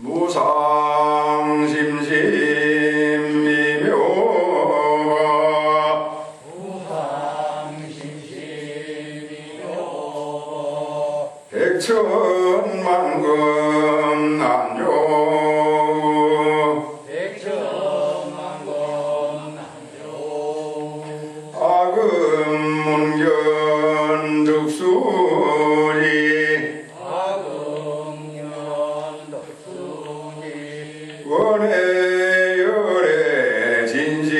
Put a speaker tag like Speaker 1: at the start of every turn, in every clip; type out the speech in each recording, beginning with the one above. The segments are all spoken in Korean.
Speaker 1: 무상심심이묘 백천만금 난조 악음문견 득수리 원해열의 진실이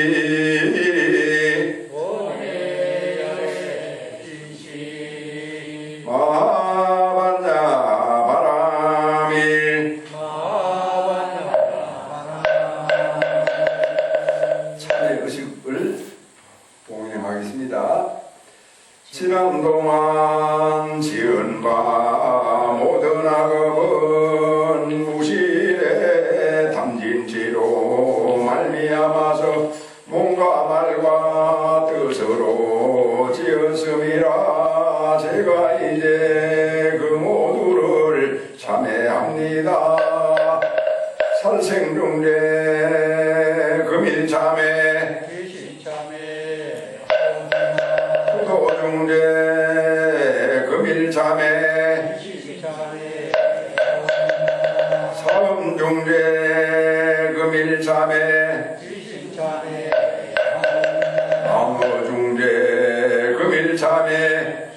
Speaker 1: 마반자 바람일 차례 의식을 봉행하겠습니다. 지난 동안 지은 바 모든 악업은 무실의 담진지로 말미암아서 몸과 말과 뜻으로 지었음이라 제가 이제 그 모두를 참회합니다. 살생중대 금일참회 도중제 금일참회 사음중제 금일참회 나무중제 금일참회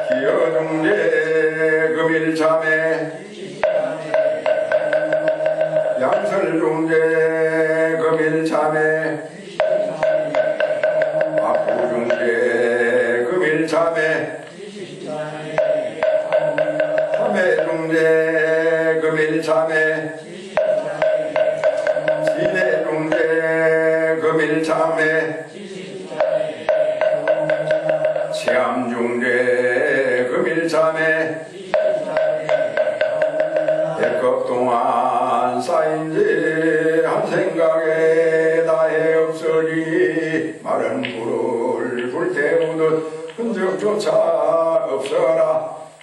Speaker 1: 기여중제 금일참회 양설중제 금일참회 금일참회 삼해중제 금일참회 진해중제 금일참회 치암중제 금일참회 백겁동안 쌓인지 한 생각에 다해 없어지니 마른 불을 불태우듯 흔적조차 없어라.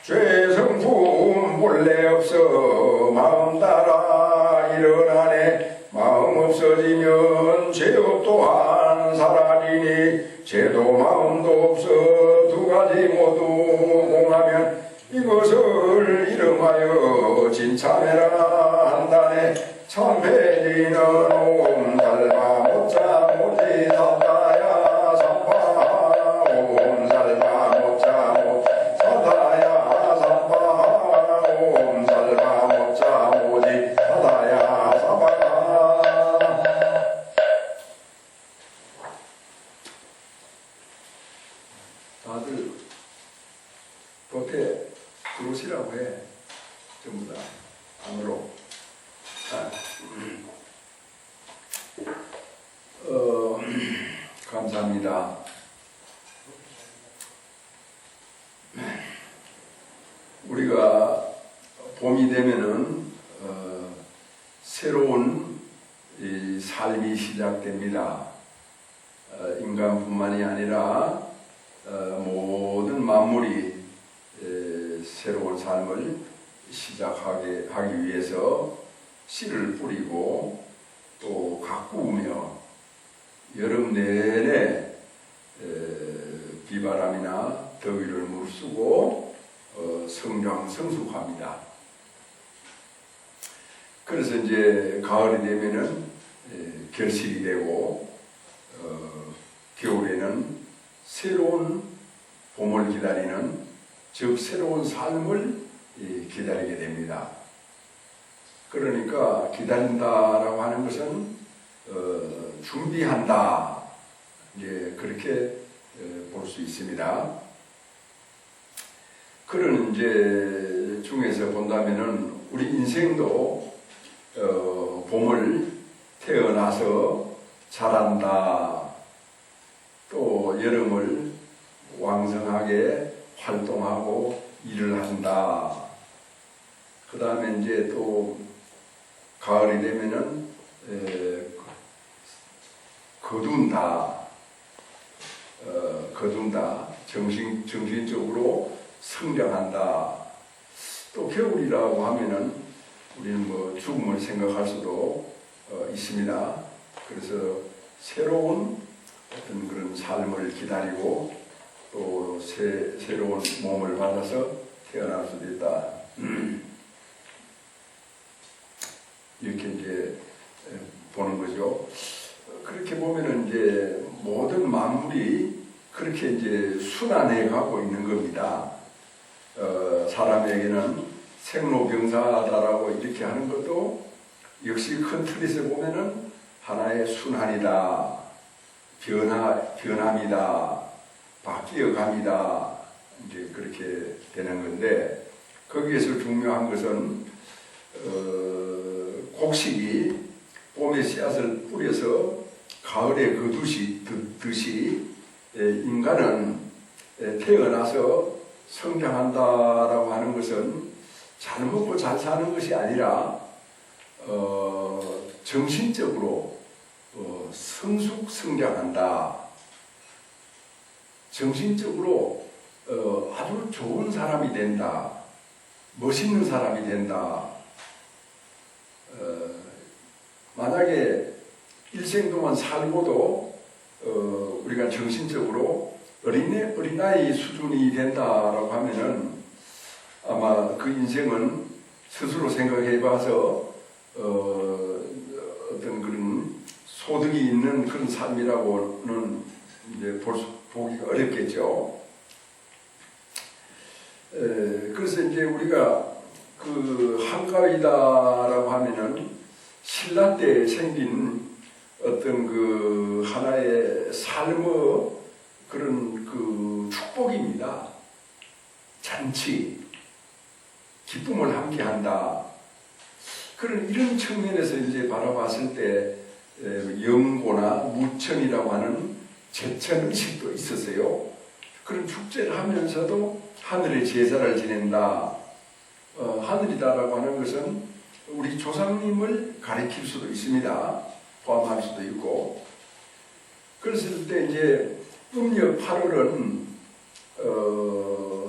Speaker 1: 죄성품 본래 없어 마음 따라 일어나네. 마음 없어지면 죄업 또한 사라지니 죄도 마음도 없어 두 가지 모두 공하면 이것을 이름하여 진참회라 한다네. 참회지는 옴살바 못자 못지 사다야 삼바 옴살바 못자 못 사다야 삼바 옴살바 못자 못지 사다야 사바. 다들 겉에 들어오시라고 해. 전부 다 안으로. 감사합니다. 우리가 봄이 되면은 새로운 이 삶이 시작됩니다. 인간뿐만이 아니라 모든 만물이 새로운 삶을 시작하게 하기 위해서 씨를 뿌리고 또 가꾸며 여름 내내 비바람이나 더위를 무릅쓰고 성장성숙합니다. 그래서 이제 가을이 되면은 결실이 되고 겨울에는 새로운 봄을 기다리는, 즉 새로운 삶을 기다리게 됩니다. 그러니까 기다린다라고 하는 것은 준비한다, 이제 그렇게 볼 수 있습니다. 그런 이제 중에서 본다면은 우리 인생도 봄을 태어나서 자란다, 또 여름을 왕성하게 활동하고 일을 한다. 그 다음에 이제 또 가을이 되면은 거둔다. 정신적으로 성장한다. 또 겨울이라고 하면은 우리는 뭐 죽음을 생각할 수도 있습니다. 그래서 새로운 어떤 그런 삶을 기다리고 또 새로운 몸을 받아서 태어날 수도 있다. 이렇게 이제 보는 거죠. 그렇게 보면은 이제 모든 만물이 그렇게 이제 순환해 가고 있는 겁니다. 사람에게는 생로병사다라고 이렇게 하는 것도 역시 큰 틀에서 보면은 하나의 순환이다, 변함이다, 바뀌어갑니다. 이제 그렇게 되는 건데 거기에서 중요한 것은 곡식이 봄에 씨앗을 뿌려서 가을에 거두듯이 인간은 태어나서 성장한다라고 하는 것은 잘 먹고 잘 사는 것이 아니라 정신적으로 성숙성장한다. 정신적으로 아주 좋은 사람이 된다. 멋있는 사람이 된다. 만약에 일생 동안 살고도 우리가 정신적으로 어린아이 수준이 된다라고 하면은 아마 그 인생은 스스로 생각해 봐서 어떤 그런 소득이 있는 그런 삶이라고는 이제 보기가 어렵겠죠. 그래서 이제 우리가 그 한가위다라고 하면은 신라 때 생긴 어떤 그 하나의 삶의 그런 그 축복입니다. 잔치, 기쁨을 함께 한다. 그런 이런 측면에서 이제 바라봤을 때 영고나 무천이라고 하는 제천 의식도 있었어요. 그런 축제를 하면서도 하늘의 제사를 지낸다. 하늘이다라고 하는 것은 우리 조상님을 가리킬 수도 있습니다. 포함할 수도 있고. 그랬을 때 이제 음력 8월은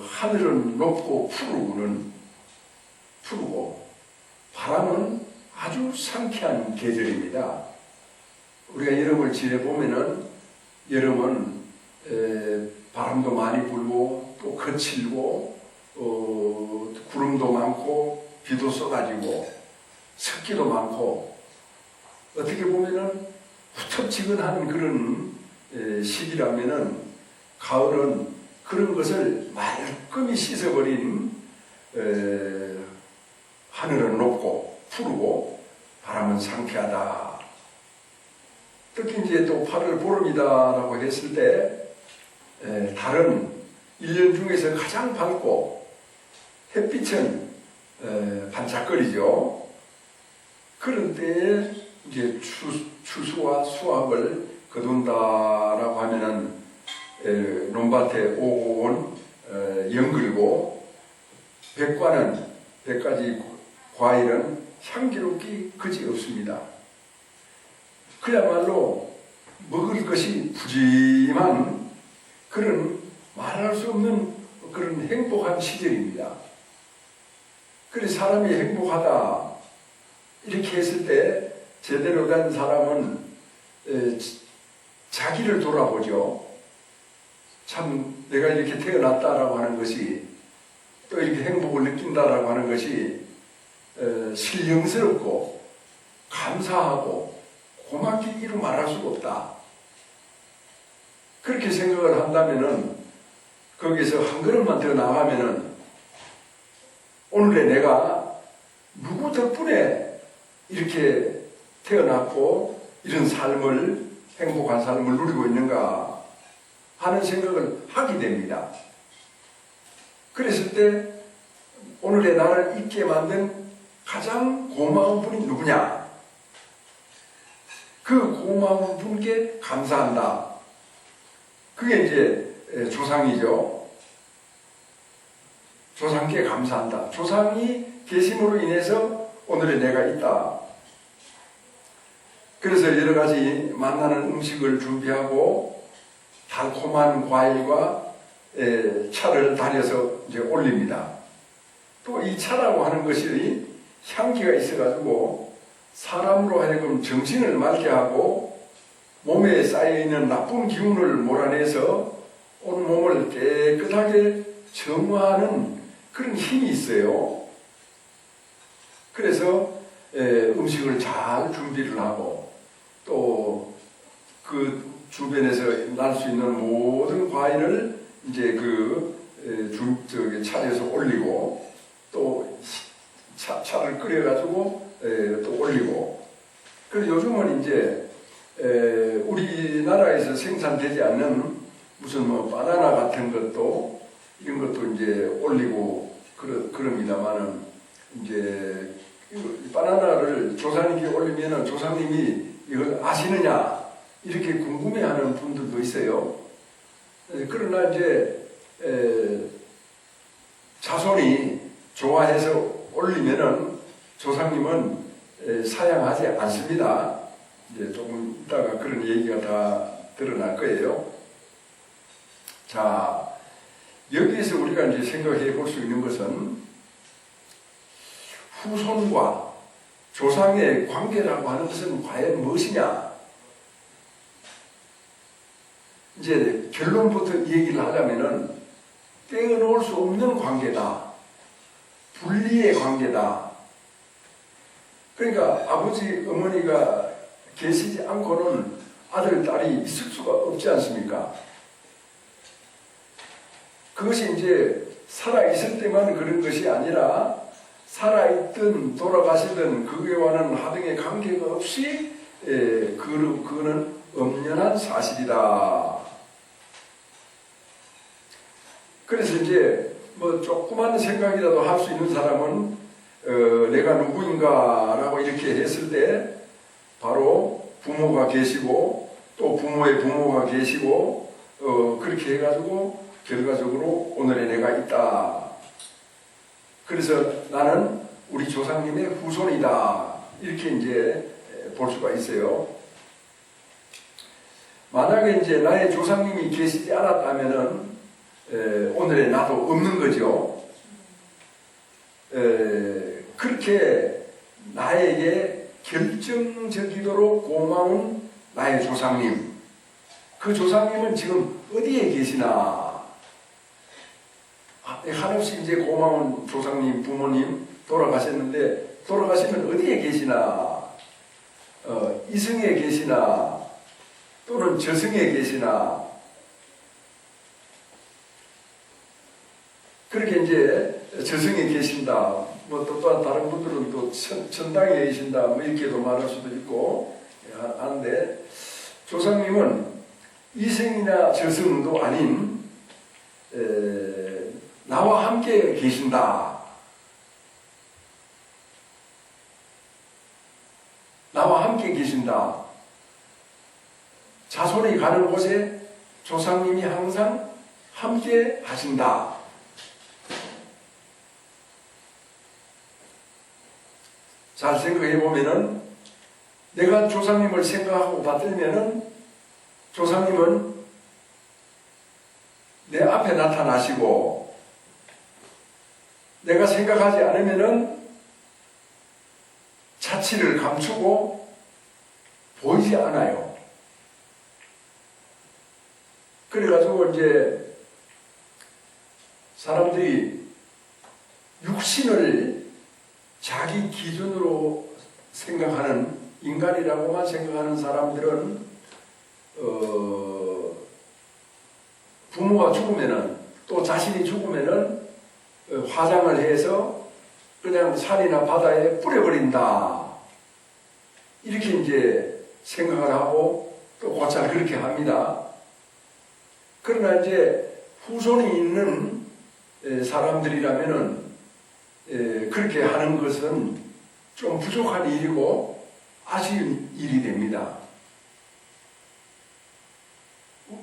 Speaker 1: 하늘은 높고 푸르고 바람은 아주 상쾌한 계절입니다. 우리가 여름을 지내보면은 여름은 바람도 많이 불고 또 거칠고 구름도 많고 비도 쏟아지고 습기도 많고 어떻게 보면은 후텁지근한 그런 시기라면은 가을은 그런 것을 말끔히 씻어버린 하늘은 높고 푸르고 바람은 상쾌하다. 특히 이제 또 8월 보름이다라고 했을 때 달은 1년 중에서 가장 밝고 햇빛은 반짝거리죠. 그런 때에 이제 추수와 수확을 거둔다라고 하면은 논밭에 오고 온 연글고 백가지 과일은 향기롭기 그지없습니다. 그야말로 먹을 것이 푸짐한 그런 말할 수 없는 그런 행복한 시절입니다. 그래서 사람이 행복하다 이렇게 했을 때 제대로 된 사람은 자기를 돌아보죠. 참 내가 이렇게 태어났다라고 하는 것이 또 이렇게 행복을 느낀다라고 하는 것이 신령스럽고 감사하고 고맙게 이루 말할 수가 없다. 그렇게 생각을 한다면은 거기서 한 걸음만 더 나가면은 오늘의 내가 누구 덕분에 이렇게 태어났고 이런 삶을 행복한 삶을 누리고 있는가 하는 생각을 하게 됩니다. 그랬을 때 오늘의 나를 있게 만든 가장 고마운 분이 누구냐? 그 고마운 분께 감사한다. 그게 이제 조상이죠. 조상께 감사한다. 조상이 계심으로 인해서 오늘의 내가 있다. 그래서 여러 가지 만나는 음식을 준비하고 달콤한 과일과 차를 달여서 이제 올립니다. 또 이 차라고 하는 것이 향기가 있어가지고 사람으로 하여금 정신을 맑게 하고 몸에 쌓여있는 나쁜 기운을 몰아내서 온 몸을 깨끗하게 정화하는 그런 힘이 있어요. 그래서 음식을 잘 준비를 하고 또 그 주변에서 날 수 있는 모든 과일을 이제 차려서 올리고 또 차를 끓여가지고 또 올리고. 그리고 요즘은 이제 우리나라에서 생산되지 않는 무슨 뭐 바나나 같은 것도 이런 것도 이제 올리고 그럽니다만은 이제 바나나를 조상님께 올리면은 조상님이 이걸 아시느냐 이렇게 궁금해하는 분들도 있어요. 그러나 이제 자손이 좋아해서 올리면은 조상님은 사양하지 않습니다. 이제 조금 이따가 그런 얘기가 다 드러날 거예요. 자, 여기에서 우리가 이제 생각해 볼 수 있는 것은 후손과 조상의 관계라고 하는 것은 과연 무엇이냐? 이제 결론부터 얘기를 하자면은 떼어놓을 수 없는 관계다. 분리의 관계다. 그러니까 아버지, 어머니가 계시지 않고는 아들, 딸이 있을 수가 없지 않습니까? 그것이 이제 살아있을 때만 그런 것이 아니라 살아있든 돌아가시든 그게와는 하등의 관계가 없이 그거는 엄연한 사실이다. 그래서 이제 뭐 조그만 생각이라도 할 수 있는 사람은 내가 누구인가라고 이렇게 했을 때 바로 부모가 계시고 또 부모의 부모가 계시고 그렇게 해가지고 결과적으로 오늘의 내가 있다. 그래서 나는 우리 조상님의 후손이다. 이렇게 이제 볼 수가 있어요. 만약에 이제 나의 조상님이 계시지 않았다면은 오늘의 나도 없는 거죠. 그렇게 나에게 결정적이도록 고마운 나의 조상님, 그 조상님은 지금 어디에 계시나? 한없이 이제 고마운 조상님, 부모님 돌아가셨는데 돌아가시면 어디에 계시나? 이승에 계시나? 또는 저승에 계시나? 그렇게 이제 저승에 계신다. 뭐 또 다른 분들은 또 천당에 계신다. 뭐 이렇게도 말할 수도 있고 하는데 조상님은 이승이나 저승도 아닌 나와 함께 계신다. 나와 함께 계신다. 자손이 가는 곳에 조상님이 항상 함께 하신다. 잘 생각해 보면은 내가 조상님을 생각하고 받들면은 조상님은 내 앞에 나타나시고 내가 생각하지 않으면은 자취를 감추고 보이지 않아요. 그래가지고 이제 사람들이 육신을 자기 기준으로 생각하는 인간이라고만 생각하는 사람들은 부모가 죽으면은 또 자신이 죽으면은 화장을 해서 그냥 산이나 바다에 뿌려버린다. 이렇게 이제 생각을 하고 또 곧잘 그렇게 합니다. 그러나 이제 후손이 있는 사람들이라면은 그렇게 하는 것은 좀 부족한 일이고 아쉬운 일이 됩니다.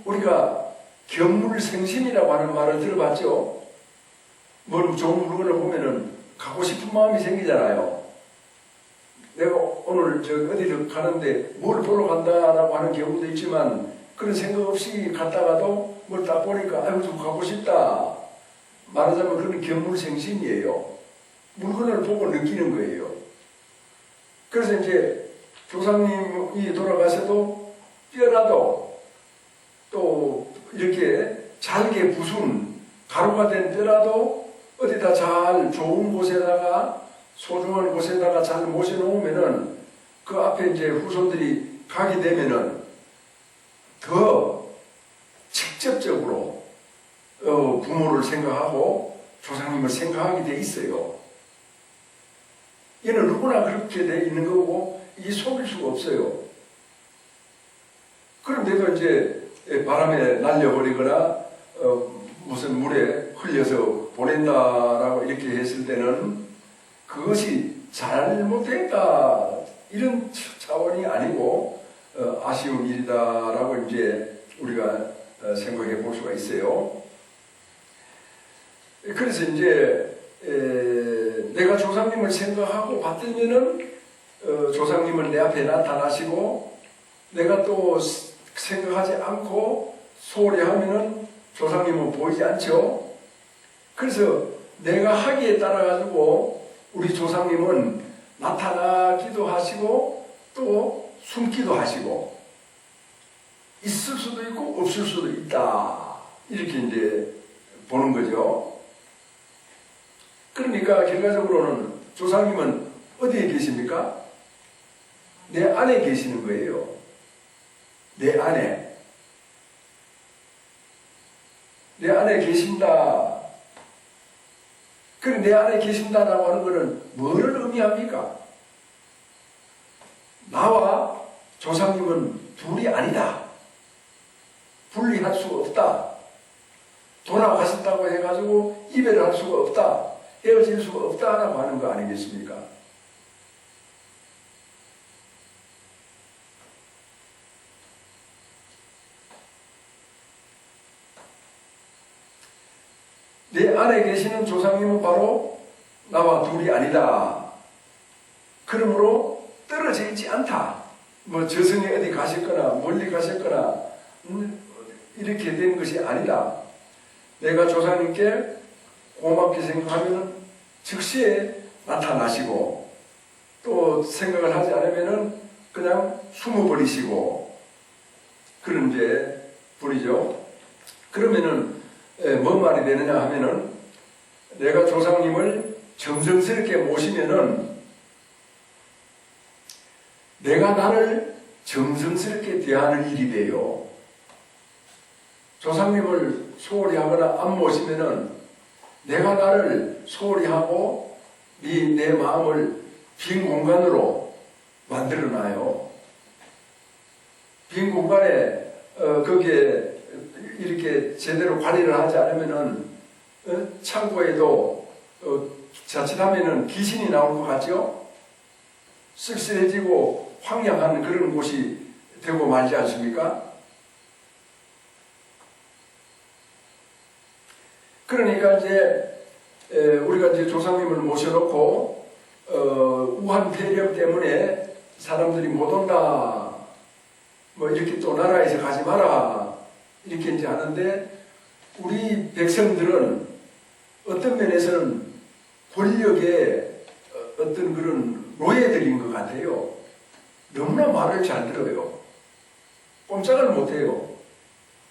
Speaker 1: 우리가 견물생심이라고 하는 말을 들어봤죠? 뭘 좋은 물건을 보면은 갖고 싶은 마음이 생기잖아요. 내가 오늘 어디를 가는데 뭘 보러 간다라고 하는 경우도 있지만 그런 생각 없이 갔다가도 뭘 딱 보니까 아이고 좀 가고 싶다. 말하자면 그런 견물생심이에요. 물건을 보고 느끼는 거예요. 그래서 이제 조상님이 돌아가셔도 뼈라도 또 이렇게 잘게 부순 가루가 된 뼈라도 어디다 잘 좋은 곳에다가 소중한 곳에다가 잘 모셔놓으면은 그 앞에 이제 후손들이 가게 되면은 더 직접적으로 부모를 생각하고 조상님을 생각하게 돼 있어요. 얘는 누구나 그렇게 돼 있는 거고 이 속일 수가 없어요. 그런데도 이제 바람에 날려버리거나 무슨 물에 흘려서 보낸다라고 이렇게 했을 때는 그것이 잘못됐다 이런 차원이 아니고 아쉬운 일이다라고 이제 우리가 생각해 볼 수가 있어요. 그래서 이제 내가 조상님을 생각하고 받들면은 조상님은 내 앞에 나타나시고 내가 또 생각하지 않고 소홀히 하면은 조상님은 보이지 않죠. 그래서 내가 하기에 따라 가지고 우리 조상님은 나타나기도 하시고 또 숨기도 하시고 있을 수도 있고 없을 수도 있다 이렇게 이제 보는 거죠. 그러니까 결과적으로는 조상님은 어디에 계십니까? 내 안에 계시는 거예요. 내 안에. 내 안에 계신다. 그래, 내 안에 계신다라고 하는 것은 뭐를 의미합니까? 나와 조상님은 둘이 아니다. 분리할 수가 없다. 돌아가셨다고 해가지고 이별할 수가 없다. 헤어질 수가 없다라고 하는 거 아니겠습니까? 내 안에 계시는 조상님은 바로 나와 둘이 아니다. 그러므로 떨어져 있지 않다. 뭐 저승에 어디 가셨거나 멀리 가셨거나 이렇게 된 것이 아니다. 내가 조상님께 고맙게 생각하면 즉시에 나타나시고 또 생각을 하지 않으면 그냥 숨어버리시고 그런 이제 분이죠. 그러면은 뭔 말이 되느냐 하면은 내가 조상님을 정성스럽게 모시면은 내가 나를 정성스럽게 대하는 일이 돼요. 조상님을 소홀히 하거나 안 모시면은 내가 나를 소홀히 하고 내 마음을 빈 공간으로 만들어놔요. 빈 공간에 거기에 이렇게 제대로 관리를 하지 않으면은 창고에도 자칫하면은 귀신이 나올 것 같죠? 쓸쓸해지고 황량한 그런 곳이 되고 말지 않습니까? 그러니까 이제 우리가 이제 조상님을 모셔놓고 우한 폐렴 때문에 사람들이 못 온다. 뭐 이렇게 또 나라에서 가지 마라. 이렇게 이제 하는데 우리 백성들은 어떤 면에서는 권력의 어떤 그런 노예들인 것 같아요. 너무나 말을 잘 들어요. 꼼짝을 못해요.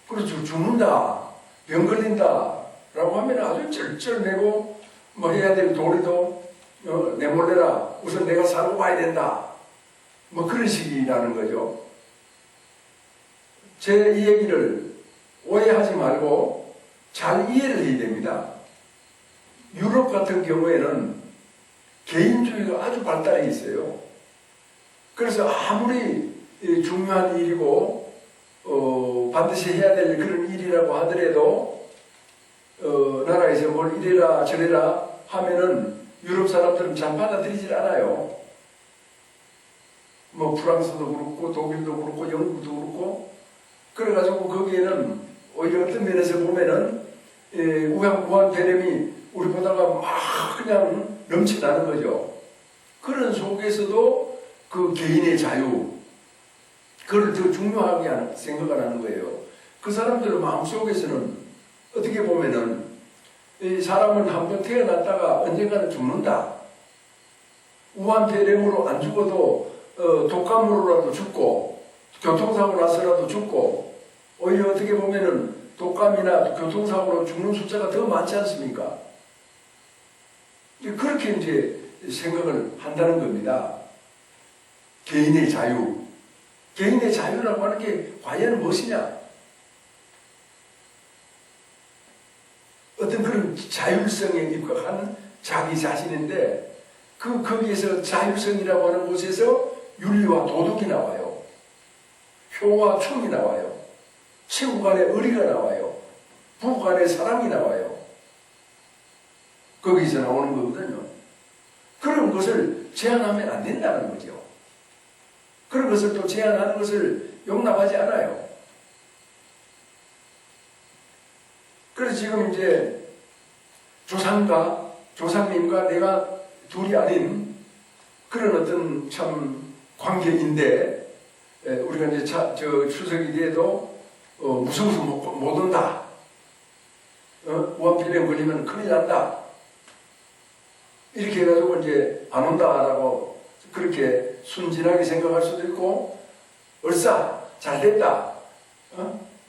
Speaker 1: 그래서 죽는다, 병 걸린다 라고 하면 아주 쩔쩔매고 뭐 해야 될 도리도 내몰래라. 우선 내가 살고 봐야 된다. 뭐 그런 식이라는 거죠. 제 이 얘기를 오해하지 말고 잘 이해를 해야 됩니다. 유럽 같은 경우에는 개인주의가 아주 발달해 있어요. 그래서 아무리 중요한 일이고 반드시 해야 될 그런 일이라고 하더라도 나라에서 뭘 이래라 저래라 하면은 유럽 사람들은 잘 받아들이질 않아요. 뭐 프랑스도 그렇고 독일도 그렇고 영국도 그렇고 그래가지고 거기에는 오히려 어떤 면에서 보면은 우한 폐렴이 우리보다가 막 그냥 넘쳐나는 거죠. 그런 속에서도 그 개인의 자유 그걸 더 중요하게 생각을 하는 거예요. 그 사람들의 마음속에서는 어떻게 보면은 이 사람은 한번 태어났다가 언젠가는 죽는다. 우한폐렴으로 안 죽어도 독감으로라도 죽고 교통사고 나서라도 죽고 오히려 어떻게 보면은 독감이나 교통사고로 죽는 숫자가 더 많지 않습니까? 그렇게 이제 생각을 한다는 겁니다. 개인의 자유. 개인의 자유라고 하는 게 과연 무엇이냐? 어떤 그런 자율성에 입각한 자기 자신인데 거기에서 자율성이라고 하는 곳에서 윤리와 도덕이 나와요. 효와 춤이 나와요. 친구 간의 의리가 나와요. 부부 간의 사랑이 나와요. 거기서 나오는 거거든요. 그런 것을 제한하면 안 된다는 거죠. 그런 것을 또 제한하는 것을 용납하지 않아요. 그래서 지금 이제 조상님과 내가 둘이 아닌 그런 어떤 참 관계인데, 우리가 이제 추석이 돼도 무서워서 못 온다. 우한폐렴 걸리면 큰일 난다. 이렇게 해가지고 이제 안 온다라고 그렇게 순진하게 생각할 수도 있고, 얼싸 잘 됐다.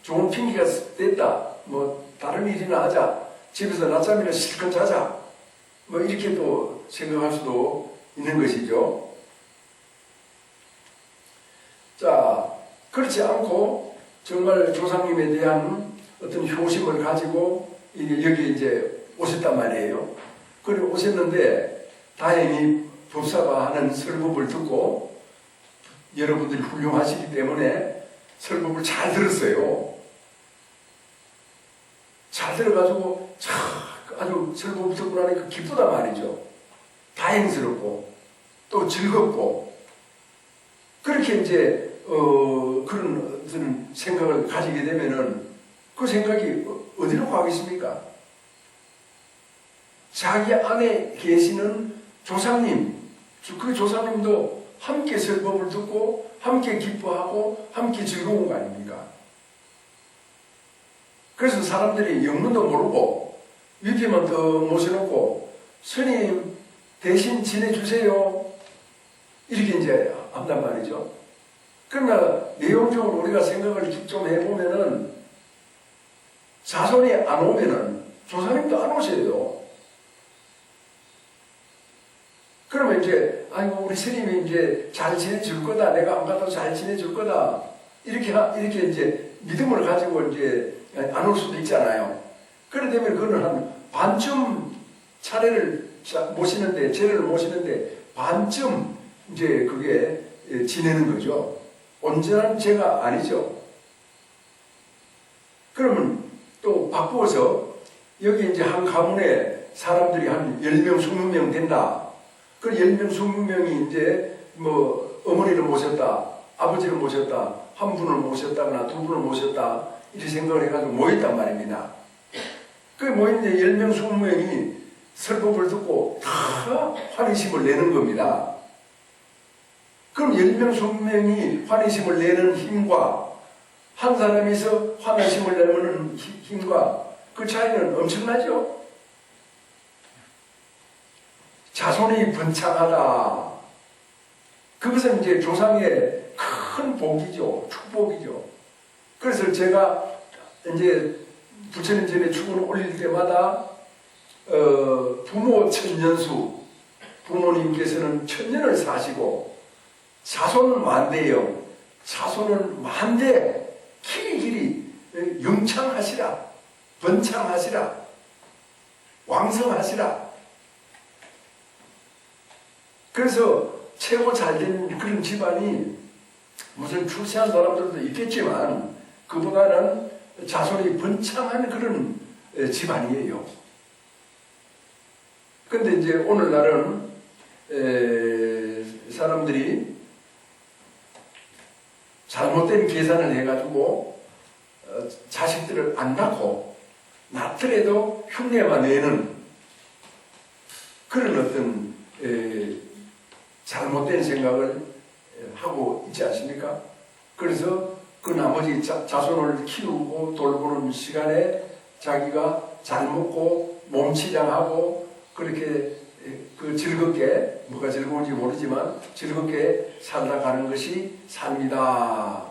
Speaker 1: 좋은 핑계가 됐다. 뭐 다른 일이나 하자. 집에서 낮잠이나 실컷 자자. 뭐 이렇게 또 생각할 수도 있는 것이죠. 자, 그렇지 않고 정말 조상님에 대한 어떤 효심을 가지고 여기 이제 오셨단 말이에요. 그래 오셨는데 다행히 법사가 하는 설법을 듣고 여러분들이 훌륭하시기 때문에 설법을 잘 들었어요. 잘 들어가지고 아주 설법을 듣고 나니까 기쁘단 말이죠. 다행스럽고 또 즐겁고 그렇게 이제 그런 어떤 생각을 가지게 되면은 그 생각이 어디로 가겠습니까? 자기 안에 계시는 조상님, 그 조상님도 함께 설법을 듣고 함께 기뻐하고 함께 즐거운 거 아닙니까? 그래서 사람들이 영문도 모르고 위패만 더 모셔놓고 스님 대신 지내주세요. 이렇게 이제 한단 말이죠. 그러나 내용적으로 우리가 생각을 좀 해보면은 자손이 안 오면은 조상님도 안 오셔요. 그러면 이제 아이고 우리 스님이 이제 잘 지내줄 거다. 내가 안 가도 잘 지내줄 거다. 이렇게 이제 믿음을 가지고 이제 안 올 수도 있잖아요. 그래 되면 그거는 한 반쯤 차례를 모시는데, 제를 모시는데 반쯤 이제 그게 지내는 거죠. 온전한 제가 아니죠. 그러면 또 바꾸어서 여기 이제 한 가문에 사람들이 한 10명, 20명 된다. 그 10명, 20명이 이제 뭐 어머니를 모셨다, 아버지를 모셨다, 한 분을 모셨다거나 두 분을 모셨다. 이렇게 생각을 해가지고 모였단 말입니다. 그 모였는데 10명, 20명이 설법을 듣고 다 환희심을 내는 겁니다. 그럼 10명, 20명이 환희심을 내는 힘과 한 사람이서 환희심을 내는 힘과 그 차이는 엄청나죠? 자손이 번창하다. 그것은 이제 조상의 큰 복이죠. 축복이죠. 그래서 제가 이제 부처님 전에 축을 올릴 때마다 부모 천년수, 부모님께서는 천년을 사시고 자손은 만대요. 자손은 만대 길이 영창하시라, 번창하시라, 왕성하시라. 그래서 최고 잘된 그런 집안이 무슨 출세한 사람들도 있겠지만 그보다는 자손이 번창한 그런 집안이에요. 근데 이제 오늘날은 사람들이 잘못된 계산을 해가지고 자식들을 안 낳고 낳더라도 흉내만 내는 그런 어떤 잘못된 생각을 하고 있지 않습니까? 그래서 그 나머지 자손을 키우고 돌보는 시간에 자기가 잘 먹고 몸치장하고 그렇게 그 즐겁게, 뭐가 즐거운지 모르지만 즐겁게 살다 가는 것이 삶이다.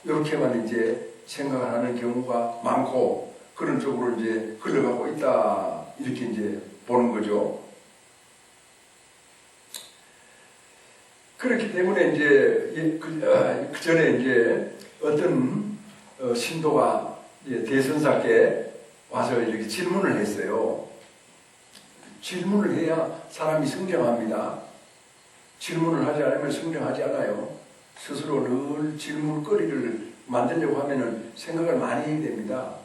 Speaker 1: 이렇게만 이제 생각을 하는 경우가 많고, 그런 쪽으로 이제 흘러가고 있다. 이렇게 이제 보는 거죠. 그렇기 때문에 이제 그 전에 이제 어떤 신도가 이제 대선사께 와서 이렇게 질문을 했어요. 질문을 해야 사람이 성장합니다. 질문을 하지 않으면 성장하지 않아요. 스스로 늘 질문거리를 만들려고 하면은 생각을 많이 해야 됩니다.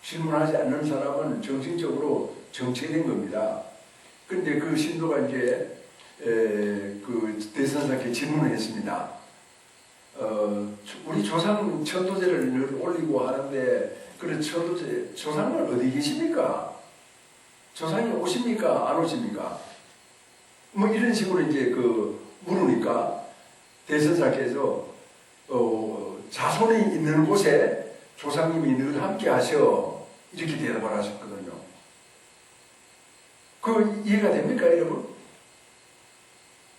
Speaker 1: 질문하지 않는 사람은 정신적으로 정체된 겁니다. 그런데 그 신도가 이제 그 대선사께 질문을 했습니다. 우리 조상 천도제를 늘 올리고 하는데, 그런 천도제, 조상은 어디 계십니까? 조상이 오십니까? 안 오십니까? 뭐 이런 식으로 이제 물으니까 대선사께서 자손이 있는 곳에 조상님이 늘 함께 하셔. 이렇게 대답을 하셨거든요. 그 이해가 됩니까, 여러분?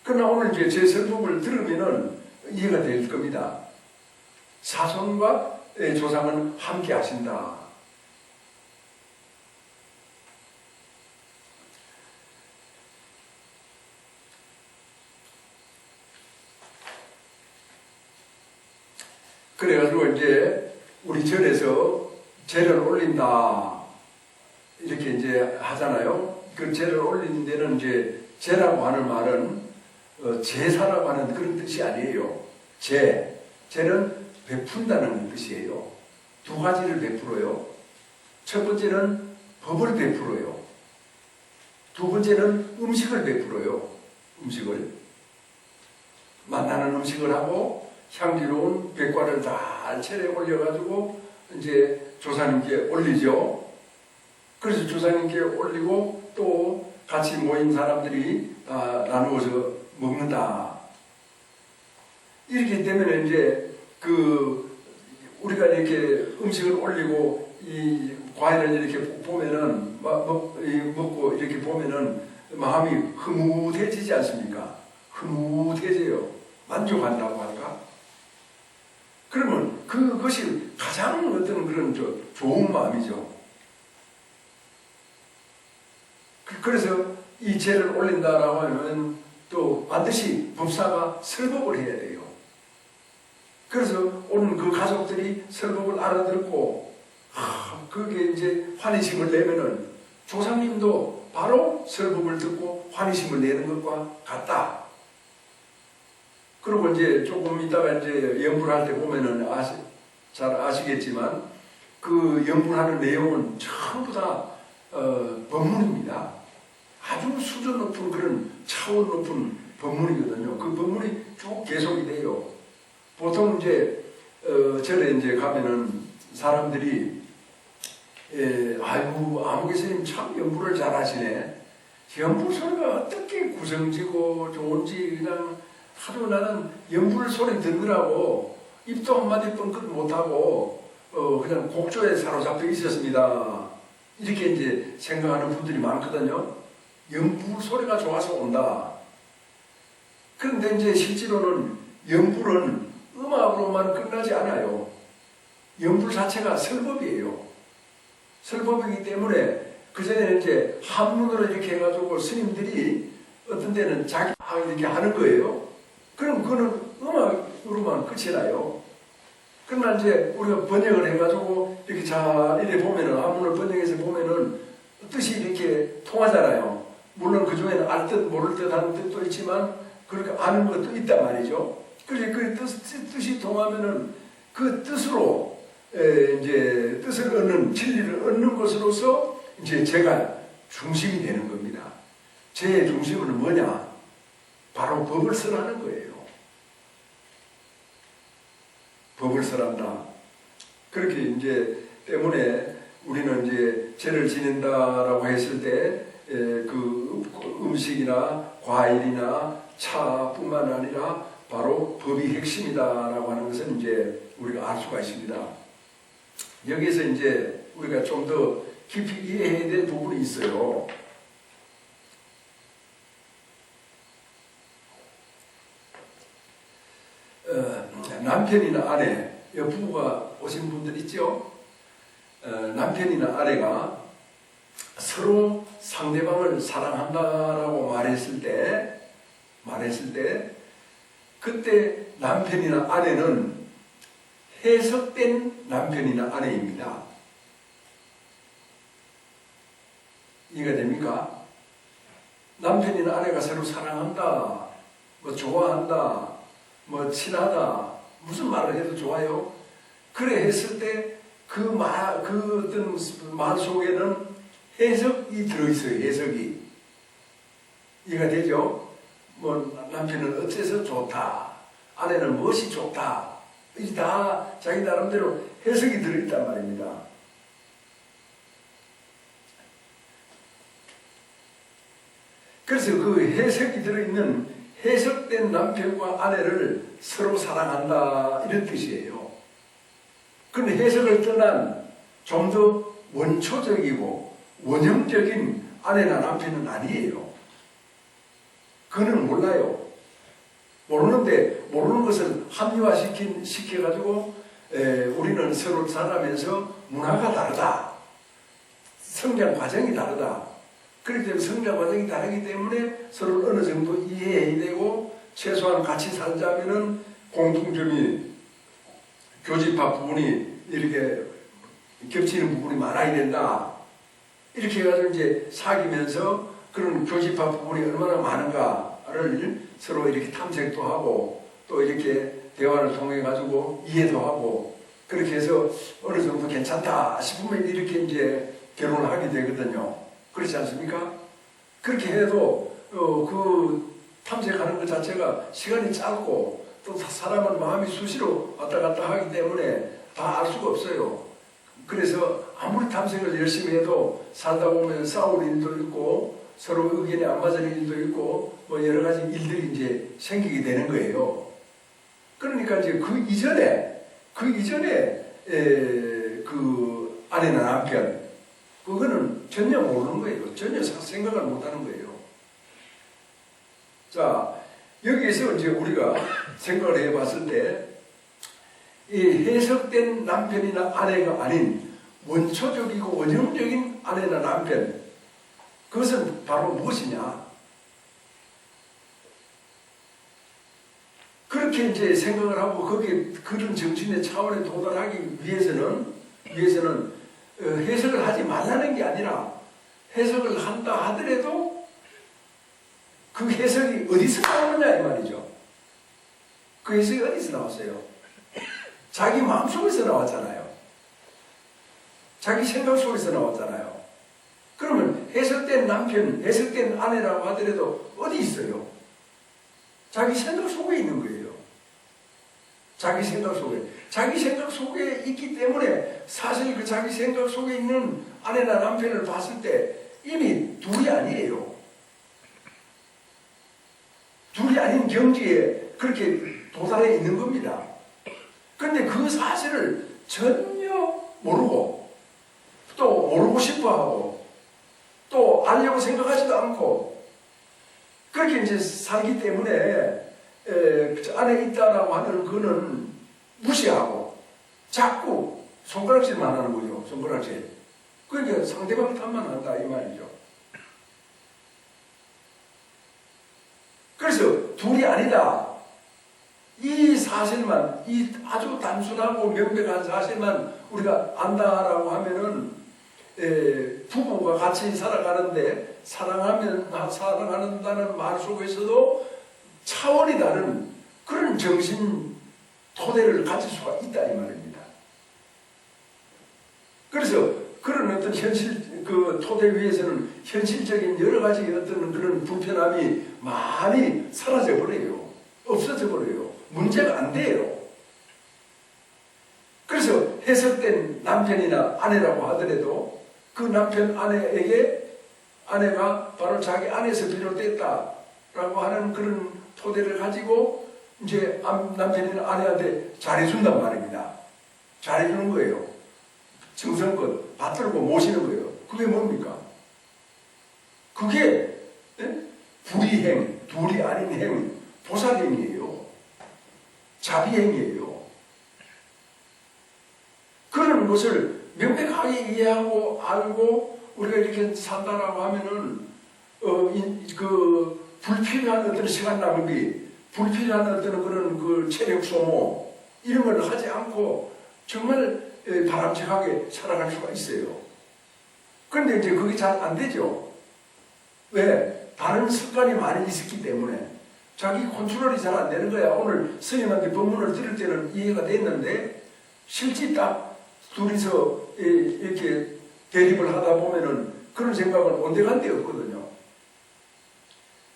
Speaker 1: 그러나 오늘 이제 제 설법을 들으면은 이해가 될 겁니다. 사손과 조상은 함께 하신다. 그래가지고 이제 우리 절에서 제를 올린다. 이렇게 이제 하잖아요. 그 제를 올리는 데는 이제 제라고 하는 말은 제사라고 하는 그런 뜻이 아니에요. 제는 베푼다는 뜻이에요. 두 가지를 베풀어요. 첫 번째는 법을 베풀어요. 두 번째는 음식을 베풀어요. 음식을. 만나는 음식을 하고 향기로운 백과를 잘 차례 올려가지고 이제 조사님께 올리죠. 그래서 조사님께 올리고 또 같이 모인 사람들이 나누어서 먹는다. 이렇게 되면 이제 우리가 이렇게 음식을 올리고 이 과일을 이렇게 보면은 먹고 이렇게 보면은 마음이 흐뭇해지지 않습니까? 흐뭇해져요. 만족한다고 할까? 그러면 그것이 가장 어떤 그런 좋은 마음이죠. 그래서 이 제를 올린다라고 하면 또 반드시 법사가 설법을 해야 돼요. 그래서 오늘 그 가족들이 설법을 알아듣고 그게 이제 환희심을 내면은 조상님도 바로 설법을 듣고 환희심을 내는 것과 같다. 그리고 이제 조금 이따가 이제 연불할 때 보면은 잘 아시겠지만 그 연불하는 내용은 전부 다 법문입니다. 아주 수준 높은 그런 차원 높은 법문이거든요. 그 법문이 쭉 계속이 돼요. 보통 이제 절에 이제 가면은 사람들이 아이고 아무개스님 참 연불을 잘하시네. 연불 소리가 어떻게 구성지고 좋은지 그냥 하도 나는 연불 소리 듣느라고 입도 한마디 뻥끗 못하고 그냥 곡조에 사로잡혀 있었습니다. 이렇게 이제 생각하는 분들이 많거든요. 연불 소리가 좋아서 온다. 그런데 이제 실제로는 연불은 음악으로만 끝나지 않아요. 연불 자체가 설법이에요. 설법이기 때문에 그전에 이제 한문으로 이렇게 해가지고 스님들이 어떤 데는 자기 이렇게 하는 거예요. 그럼 그거는 음악으로만 끝이 나요. 그러나 이제 우리가 번역을 해가지고 이렇게 잘 이렇게 보면은 한문을 번역해서 보면은 뜻이 이렇게 통하잖아요. 물론 그 중에는 알 듯 모를 듯 하는 뜻도 있지만 그렇게 아는 것도 있단 말이죠. 그래서 그 뜻이 통하면은 그 뜻으로 이제 뜻을 얻는 진리를 얻는 것으로서 이제 제가 중심이 되는 겁니다. 제 중심은 뭐냐? 바로 법을 설하는 거예요. 법을 설한다. 그렇게 이제 때문에 우리는 이제 제를 지낸다라고 했을 때 그 음식이나 과일이나 차뿐만 아니라 바로 법이 핵심이다라고 하는 것은 이제 우리가 알 수가 있습니다. 여기서 이제 우리가 좀 더 깊이 이해해야 될 부분이 있어요. 남편이나 아내, 부부가 오신 분들 있죠? 남편이나 아내가 서로 상대방을 사랑한다라고 말했을 때, 그때 남편이나 아내는 해석된 남편이나 아내입니다. 이해가 됩니까? 남편이나 아내가 서로 사랑한다, 뭐 좋아한다, 뭐 친하다, 무슨 말을 해도 좋아요. 그래 했을 때 그 어떤 말 속에는 해석이 들어있어요. 해석이. 이해가 되죠? 뭐 남편은 어째서 좋다, 아내는 무엇이 좋다, 이 다 자기 나름대로 해석이 들어있단 말입니다. 그래서 그 해석이 들어있는 해석된 남편과 아내를 서로 사랑한다, 이런 뜻이에요. 그런데 해석을 떠난 좀 더 원초적이고 원형적인 아내나 남편은 아니에요. 그는 몰라요. 모르는데 모르는 것을 합리화시켜가지고 우리는 서로 살아가면서 문화가 다르다, 성장 과정이 다르다. 그렇기 때문에 성장 과정이 다르기 때문에 서로 어느 정도 이해해야 되고, 최소한 같이 살자면은 공통점이 교집합 부분이 이렇게 겹치는 부분이 많아야 된다. 이렇게 해가지고 이제 사귀면서 그런 교집합 부분이 얼마나 많은가를 서로 이렇게 탐색도 하고, 또 이렇게 대화를 통해 가지고 이해도 하고, 그렇게 해서 어느 정도 괜찮다 싶으면 이렇게 이제 결혼을 하게 되거든요. 그렇지 않습니까? 그렇게 해도 그 탐색하는 것 자체가 시간이 짧고, 또 사람은 마음이 수시로 왔다 갔다 하기 때문에 다 알 수가 없어요. 그래서 아무리 탐색을 열심히 해도 살다 보면 싸울 일도 있고, 서로 의견이 안 맞을 일도 있고, 뭐 여러 가지 일들이 이제 생기게 되는 거예요. 그러니까 이제 그 이전에 그 아내나 남편, 그거는 전혀 모르는 거예요. 전혀 생각을 못 하는 거예요. 자, 여기에서 이제 우리가 생각을 해 봤을 때, 이 해석된 남편이나 아내가 아닌 원초적이고 원형적인 아내나 남편, 그것은 바로 무엇이냐? 그렇게 이제 생각을 하고 거기에 그런 정신의 차원에 도달하기 위해서는 해석을 하지 말라는 게 아니라, 해석을 한다 하더라도 그 해석이 어디서 나오느냐 이 말이죠. 그 해석이 어디서 나왔어요? 자기 마음속에서 나왔잖아요. 자기 생각 속에서 나왔잖아요. 그러면 해석된 남편, 해석된 아내라고 하더라도 어디 있어요? 자기 생각 속에 있는 거예요. 자기 생각 속에 있기 때문에 사실 그 자기 생각 속에 있는 아내나 남편을 봤을 때 이미 둘이 아니에요. 둘이 아닌 경지에 그렇게 도달해 있는 겁니다. 그런데 그 사실을 전혀 모르고, 또 모르고 싶어 하고, 또 알려고 생각하지도 않고, 그렇게 이제 살기 때문에 안에 있다라고 하는 그는 무시하고 자꾸 손가락질만 하는 거죠. 손가락질. 그러니까 상대방 탓만 한다 이 말이죠. 그래서 둘이 아니다, 이 사실만, 이 아주 단순하고 명백한 사실만 우리가 안다라고 하면은 부부가 같이 살아가는데 사랑한다는 말 속에서도 차원이 다른 그런 정신 토대를 가질 수가 있다 이 말입니다. 그래서 그런 어떤 그 토대 위에서는 현실적인 여러 가지 어떤 그런 불편함이 많이 사라져 버려요. 없어져 버려요. 문제가 안 돼요. 그래서 해석된 남편이나 아내라고 하더라도 그 남편 아내에게 아내가 바로 자기 안에서 비롯됐다라고 하는 그런 토대를 가지고 이제 남편이나 아내한테 잘해준단 말입니다. 잘해주는 거예요. 정성껏 받들고 모시는 거예요. 그게 뭡니까? 그게 불이행, 둘이 아닌 행, 보살행이에요. 자비행위예요. 그런 것을 명백하게 이해하고 알고 우리가 이렇게 산다라고 하면은 불필요한 어떤 시간 낭비, 불필요한 어떤 그런 그 체력 소모 이런 걸 하지 않고 정말 바람직하게 살아갈 수가 있어요. 그런데 이제 그게 잘 안 되죠. 왜? 다른 습관이 많이 있었기 때문에 자기 컨트롤이 잘 안 되는 거야. 오늘 스님한테 법문을 들을 때는 이해가 됐는데 실제 딱 둘이서 이렇게 대립을 하다 보면은 그런 생각은 온데간데 없거든요.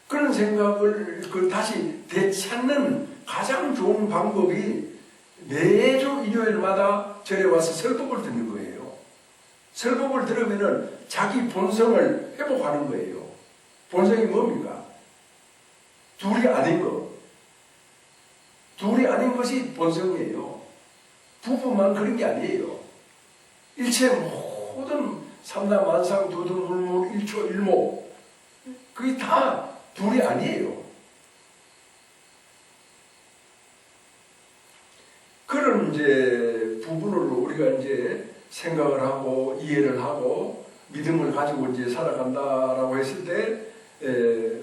Speaker 1: 그런 생각을 다시 되찾는 가장 좋은 방법이 매주 일요일마다 절에 와서 설법을 듣는 거예요. 설법을 들으면은 자기 본성을 회복하는 거예요. 본성이 뭡니까? 둘이 아닌 것. 둘이 아닌 것이 본성이에요. 부부만 그런 게 아니에요. 일체 모든 삼남 만상 두둔불문 일초 일목 그게 다 둘이 아니에요. 그런 이제 부분을 우리가 이제 생각을 하고 이해를 하고 믿음을 가지고 이제 살아간다라고 했을 때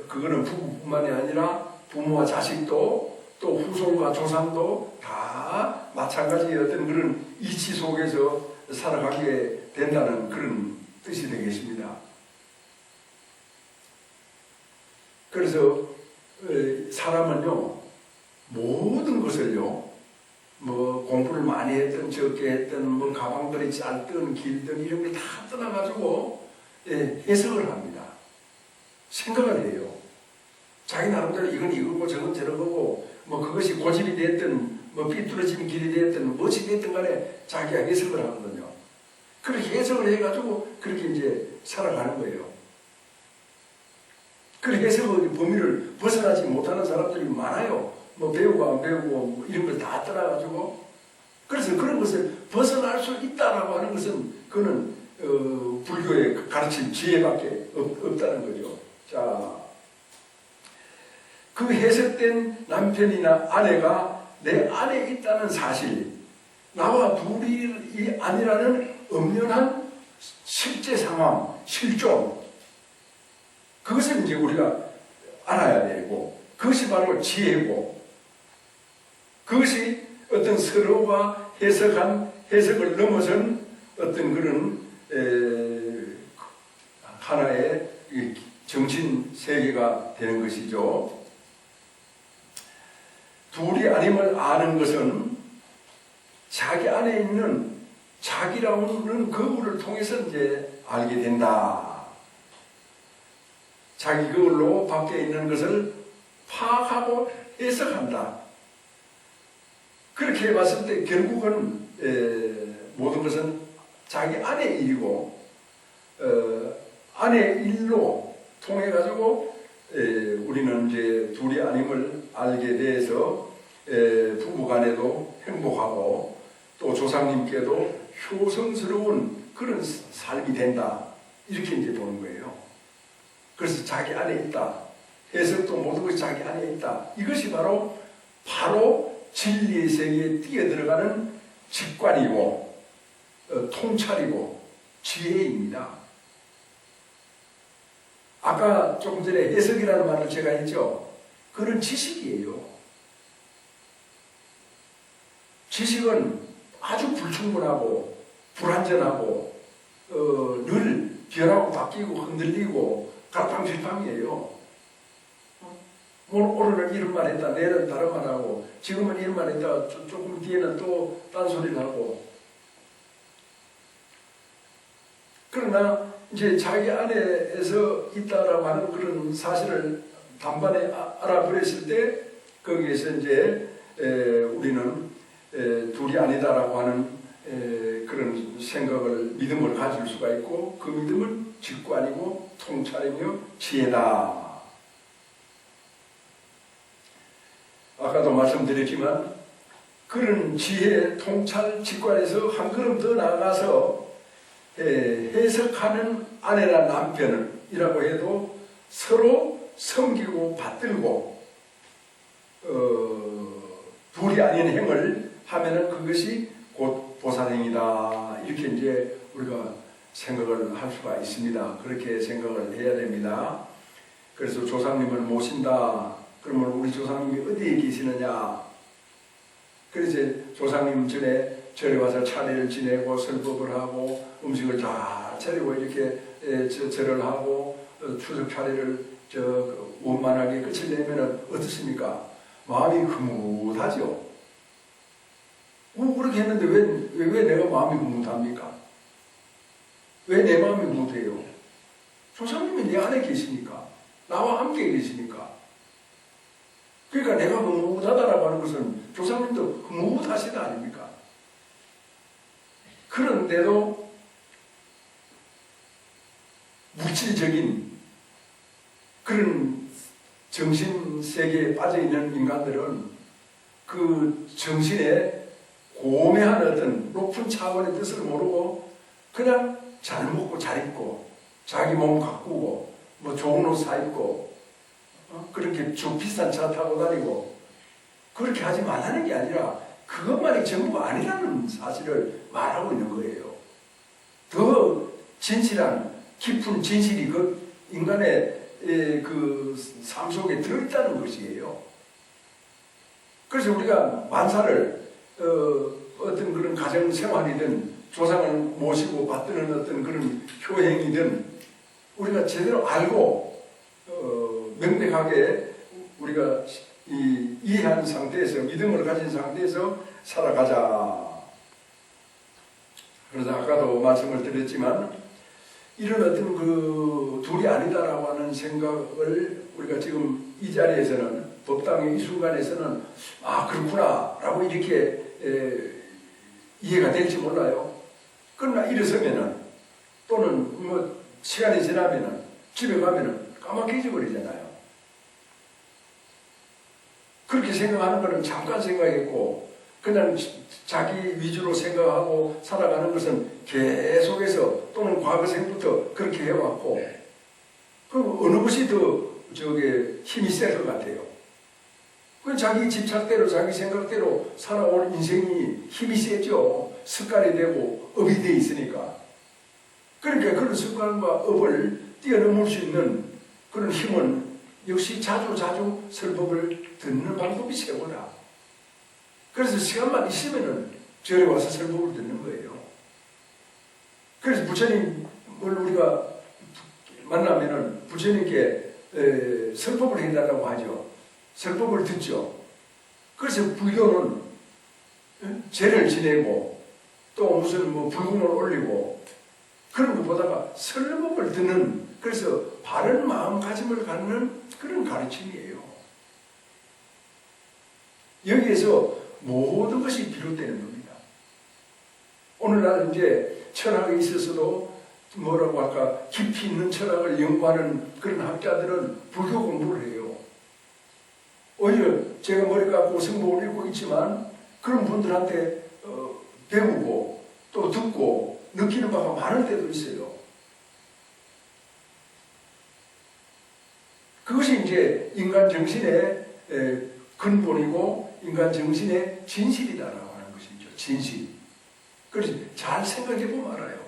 Speaker 1: 그거는 부부뿐만이 아니라 부모와 자식도 또 후손과 조상도 다 마찬가지의 어떤 그런 이치 속에서 살아가게 된다는 그런 뜻이 되겠습니다. 그래서 사람은요 모든 것을요 뭐 공부를 많이 했든 적게 했든 뭐 가방들이 짧든 길든 이런 걸 다 떠나가지고 해석을 합니다. 생각을 해요. 자기 나름대로 이건 이거고 저건 저거고 뭐 그것이 고집이 됐든 뭐 삐뚤어진 길이 됐든 무엇이 됐든 간에 자기가 해석을 하거든요. 그렇게 해석을 해가지고 그렇게 이제 살아가는 거예요. 그 해석의 범위를 벗어나지 못하는 사람들이 많아요. 뭐 배우고 안 배우고 뭐 이런 걸 다 떠나가지고. 그래서 그런 것을 벗어날 수 있다라고 하는 것은 그거는 불교의 가르침 지혜밖에 없다는 거죠. 자, 그 해석된 남편이나 아내가 내 안에 있다는 사실, 나와 둘이 아니라는 엄연한 실제 상황, 실존, 그것을 이제 우리가 알아야 되고, 그것이 바로 지혜고, 그것이 어떤 서로가 해석한 해석을 넘어선 어떤 그런 하나의 정신 세계가 되는 것이죠. 둘이 아님을 아는 것은 자기 안에 있는 자기라는 거울을 통해서 이제 알게 된다. 자기 거울로 밖에 있는 것을 파악하고 해석한다. 그렇게 봤을 때 결국은 모든 것은 자기 안의 일이고 안의 일로 통해 가지고 우리는 이제 둘이 아님을 알게 돼서 부부간에도 행복하고 또 조상님께도 효성스러운 그런 삶이 된다. 이렇게 이제 보는 거예요. 그래서 자기 안에 있다. 해석도 모든 것이 자기 안에 있다. 이것이 바로 진리의 세계에 뛰어들어가는 직관이고 통찰이고 지혜입니다. 아까 조금 전에 해석이라는 말을 제가 했죠. 그런 지식이에요. 지식은 아주 불충분하고 불완전하고 늘 변하고 바뀌고 흔들리고 갈팡질팡이에요. 오늘은 이런 말 했다, 내일은 다른 말 하고, 지금은 이런 말 했다, 조금 뒤에는 또 딴소리를 하고. 그러나 이제 자기 안에서 있다라고 하는 그런 사실을 단번에 알아버렸을 때 거기에서 이제 우리는 둘이 아니다라고 하는 그런 생각을 믿음을 가질 수가 있고, 그 믿음은 직관이고 통찰이며 지혜다. 아까도 말씀드렸지만 그런 지혜, 통찰, 직관에서 한 걸음 더 나아가서 해석하는 아내나 남편이라고 해도 서로 섬기고 받들고 둘이 불이 아닌 행을 하면은 그것이 곧 보살행이다. 이렇게 이제 우리가 생각을 할 수가 있습니다. 그렇게 생각을 해야 됩니다. 그래서 조상님을 모신다. 그러면 우리 조상님이 어디에 계시느냐? 그래서 조상님 전에 절에 와서 차례를 지내고 설법을 하고 음식을 다 차리고 이렇게 절을 하고 추석 차례를 원만하게 끝을 내면은 어떻습니까? 마음이 흐뭇하죠. 그렇게 했는데 왜 내가 마음이 흐뭇합니까? 왜 내 마음이 흐뭇해요? 조상님이 내 안에 계시니까, 나와 함께 계시니까. 그러니까 내가 흐뭇하다라고 하는 것은 조상님도 흐뭇하시다 아닙니까? 그런데도 물질적인 그런 정신세계에 빠져있는 인간들은 그 정신의 고매한 어떤 높은 차원의 뜻을 모르고 그냥 잘 먹고 잘 입고 자기 몸 가꾸고 뭐 좋은 옷 사 입고 그렇게 비싼 차 타고 다니고 그렇게 하지 말라는 게 아니라 그것만이 전부가 아니라는 사실을 말하고 있는 거예요. 더 진실한 깊은 진실이 그 인간의 그 삶 속에 들어있다는 것이에요. 그래서 우리가 만사를 어떤 그런 가정 생활이든 조상을 모시고 받드는 어떤 그런 효행이든 우리가 제대로 알고 명백하게 우리가 이해한 상태에서 믿음을 가진 상태에서 살아가자. 그래서 아까도 말씀을 드렸지만 이런 어떤 그 둘이 아니다라고 하는 생각을 우리가 지금 이 자리에서는 법당의 이 순간에서는 그렇구나 라고 이렇게 이해가 될지 몰라요. 그러나 일어서면은 또는 뭐 시간이 지나면은 집에 가면은 까맣게 잊어버리잖아요. 그렇게 생각하는 거는 잠깐 생각했고 그냥 자기 위주로 생각하고 살아가는 것은 계속해서 또는 과거생부터 그렇게 해왔고 그 어느 것이 더 힘이 셀 것 같아요. 그 자기 집착대로 자기 생각대로 살아온 인생이 힘이 세죠. 습관이 되고 업이 돼 있으니까. 그러니까 그런 습관과 업을 뛰어넘을 수 있는 그런 힘은 역시 자주 설법을 듣는 방법이 최고다. 그래서 시간만 있으면은 절에 와서 설법을 듣는 거예요. 그래서 부처님을 우리가 만나면은 부처님께 설법을 해달라고 하죠. 설법을 듣죠. 그래서 불교는 제를 지내고 또 무슨 뭐 불금을 올리고 그런 것보다가 설법을 듣는 그래서 바른 마음가짐을 갖는 그런 가르침이에요. 여기에서 모든 것이 비롯되는 겁니다. 오늘날 이제 철학에 있어서도 뭐라고 할까 깊이 있는 철학을 연구하는 그런 학자들은 불교 공부를 해요. 오히려 제가 머리 깎고 성복을 읽고 있지만 그런 분들한테 배우고 또 듣고 느끼는 바가 많을 때도 있어요. 그것이 이제 인간 정신의 근본이고 인간 정신의 진실이다라고 하는 것이죠. 진실. 그래서 잘 생각해 보면 알아요.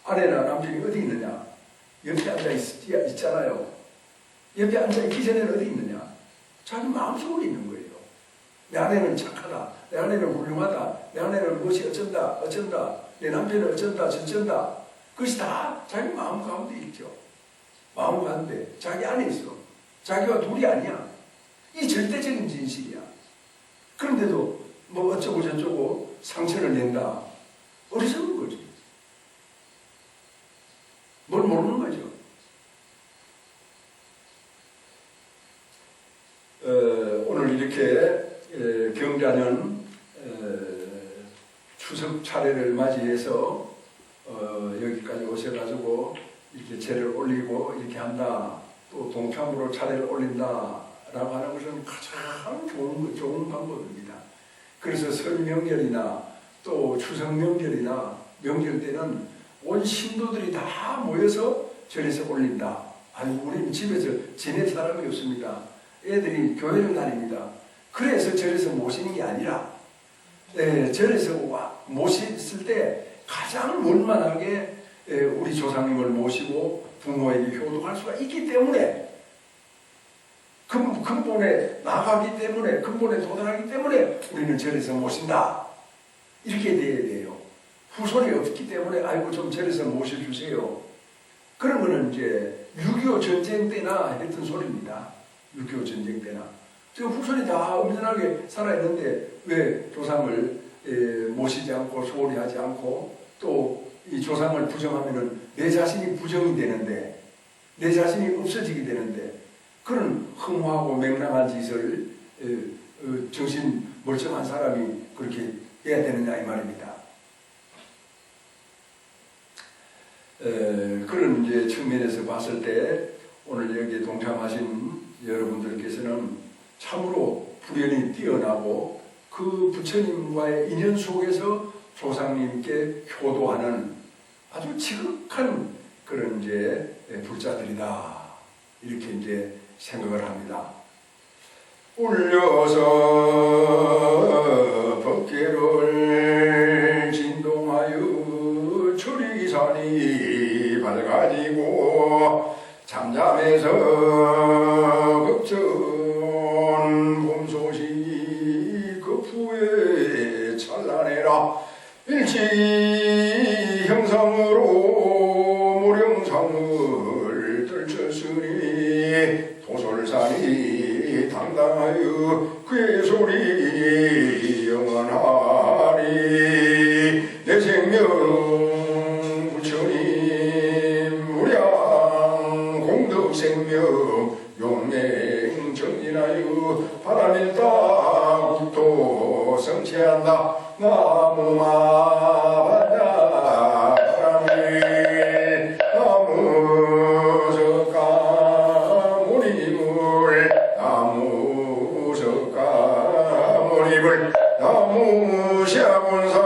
Speaker 1: 아내나 남편이 어디 있느냐? 옆에 앉아 있잖아요. 옆에 앉아 있기 전에는 어디 있느냐? 자기 마음속에 있는 거예요. 내 아내는 착하다. 내 아내는 훌륭하다. 내 아내는 무엇이 어쩐다. 내 남편은 어쩐다. 저쩐다. 그것이 다 자기 마음 가운데 있죠. 마음 가운데 자기 안에 있어. 자기와 둘이 아니야. 이 절대적인 진실이야. 그런데도 뭐 어쩌고 저쩌고 상처를 낸다. 어리석은 거지. 뭘 모르는 거죠. 오늘 이렇게 경자년 추석 차례를 맞이해서 여기까지 오셔가지고 이렇게 제를 올리고 이렇게 한다. 또 동참으로 차례를 올린다라고 하는 것은 가장 좋은 방법입니다. 그래서 설 명절이나 또 추석 명절이나 명절 때는 온 신도들이 다 모여서 절에서 올린다. 아니 우리는 집에서 지낼 사람이 없습니다. 애들이 교회를 다닙니다. 그래서 절에서 모시는 게 아니라 절에서 모셨을 때 가장 원만하게 우리 조상님을 모시고 부모에게 효도할 수가 있기 때문에 근본에 나가기 때문에 근본에 도달하기 때문에 우리는 절에서 모신다. 이렇게 돼야 돼요. 후손이 없기 때문에 아이고 좀 절에서 모셔주세요. 그런 거는 이제 6.25 전쟁 때나 했던 소리입니다. 6.25 전쟁 때나. 지금 후손이 다 엄연하게 살아있는데 왜 조상을 모시지 않고 소홀히 하지 않고 또 이 조상을 부정하면은 내 자신이 부정이 되는데 내 자신이 없어지게 되는데 그런 허무하고 맹랑한 짓을 정신 멀쩡한 사람이 그렇게 해야 되느냐 이 말입니다. 그런 이제 측면에서 봤을 때 오늘 여기에 동참하신 여러분들께서는 참으로 불연이 뛰어나고 그 부처님과의 인연 속에서 조상님께 효도하는 아주 지극한 그런 이제 불자들이다. 이렇게 이제 생각을 합니다. 울려서 법계를 진동하여 초리산이 밝아지고 잠잠해서 걱정 봄소식이 급후에 찬란해라 일치 형상으로 모령상을 떨쳤으니 도솔산이 당당하여 그의 소리 영원하리 내 생명 부처님 무량 공덕생명 용맹 정진하여 바람일다 국토 성취한다 나무마반야 바람일 나무석가모리물 나무석가모리물 나무시아본사